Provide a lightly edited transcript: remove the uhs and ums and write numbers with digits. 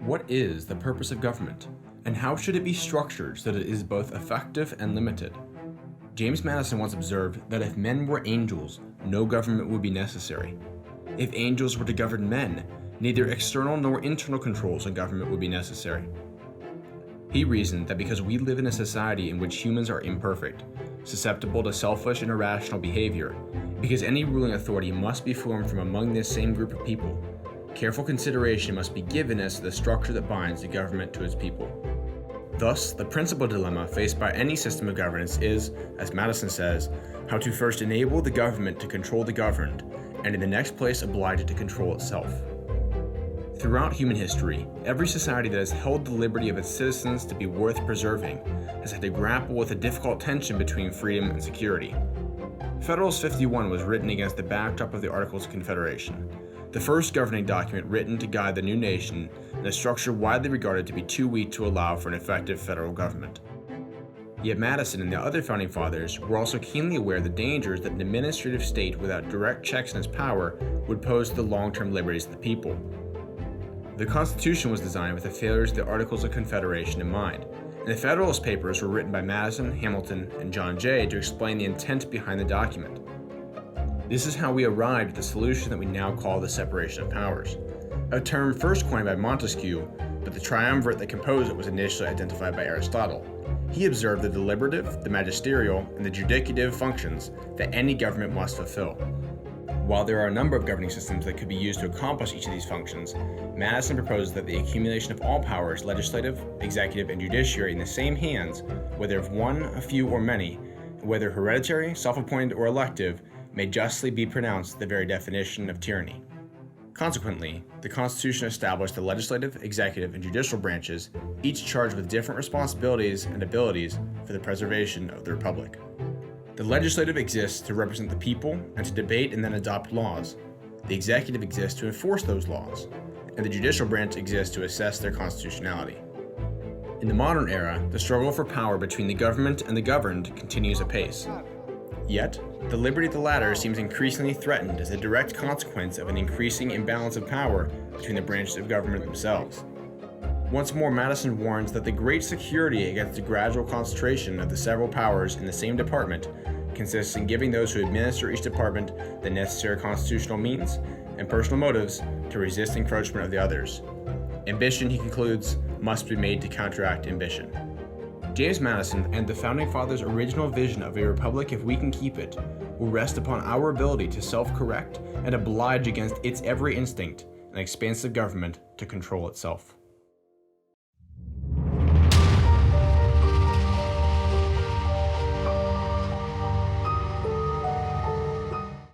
What is the purpose of government, and how should it be structured so that it is both effective and limited? James Madison once observed that if men were angels, no government would be necessary. If angels were to govern men, neither external nor internal controls on government would be necessary. He reasoned that because we live in a society in which humans are imperfect, susceptible to selfish and irrational behavior, because any ruling authority must be formed from among this same group of people, careful consideration must be given as to the structure that binds the government to its people. Thus, the principal dilemma faced by any system of governance is, as Madison says, how to first enable the government to control the governed, and in the next place oblige it to control itself. Throughout human history, every society that has held the liberty of its citizens to be worth preserving has had to grapple with a difficult tension between freedom and security. Federalist 51 was written against the backdrop of the Articles of Confederation, the first governing document written to guide the new nation in a structure widely regarded to be too weak to allow for an effective federal government. Yet Madison and the other founding fathers were also keenly aware of the dangers that an administrative state without direct checks on its power would pose to the long-term liberties of the people. The Constitution was designed with the failures of the Articles of Confederation in mind, and the Federalist Papers were written by Madison, Hamilton, and John Jay to explain the intent behind the document. This is how we arrived at the solution that we now call the separation of powers, a term first coined by Montesquieu, but the triumvirate that composed it was initially identified by Aristotle. He observed the deliberative, the magisterial, and the judicative functions that any government must fulfill. While there are a number of governing systems that could be used to accomplish each of these functions, Madison proposed that the accumulation of all powers, legislative, executive, and judiciary in the same hands, whether of one, a few, or many, whether hereditary, self-appointed, or elective, may justly be pronounced the very definition of tyranny. Consequently, the Constitution established the legislative, executive, and judicial branches, each charged with different responsibilities and abilities for the preservation of the Republic. The legislative exists to represent the people and to debate and then adopt laws. The executive exists to enforce those laws, and the judicial branch exists to assess their constitutionality. In the modern era, the struggle for power between the government and the governed continues apace. Yet, the liberty of the latter seems increasingly threatened as a direct consequence of an increasing imbalance of power between the branches of government themselves. Once more, Madison warns that the great security against the gradual concentration of the several powers in the same department consists in giving those who administer each department the necessary constitutional means and personal motives to resist encroachment of the others. Ambition, he concludes, must be made to counteract ambition. James Madison and the Founding Fathers' original vision of a republic, if we can keep it, will rest upon our ability to self-correct and oblige against its every instinct an expansive government to control itself.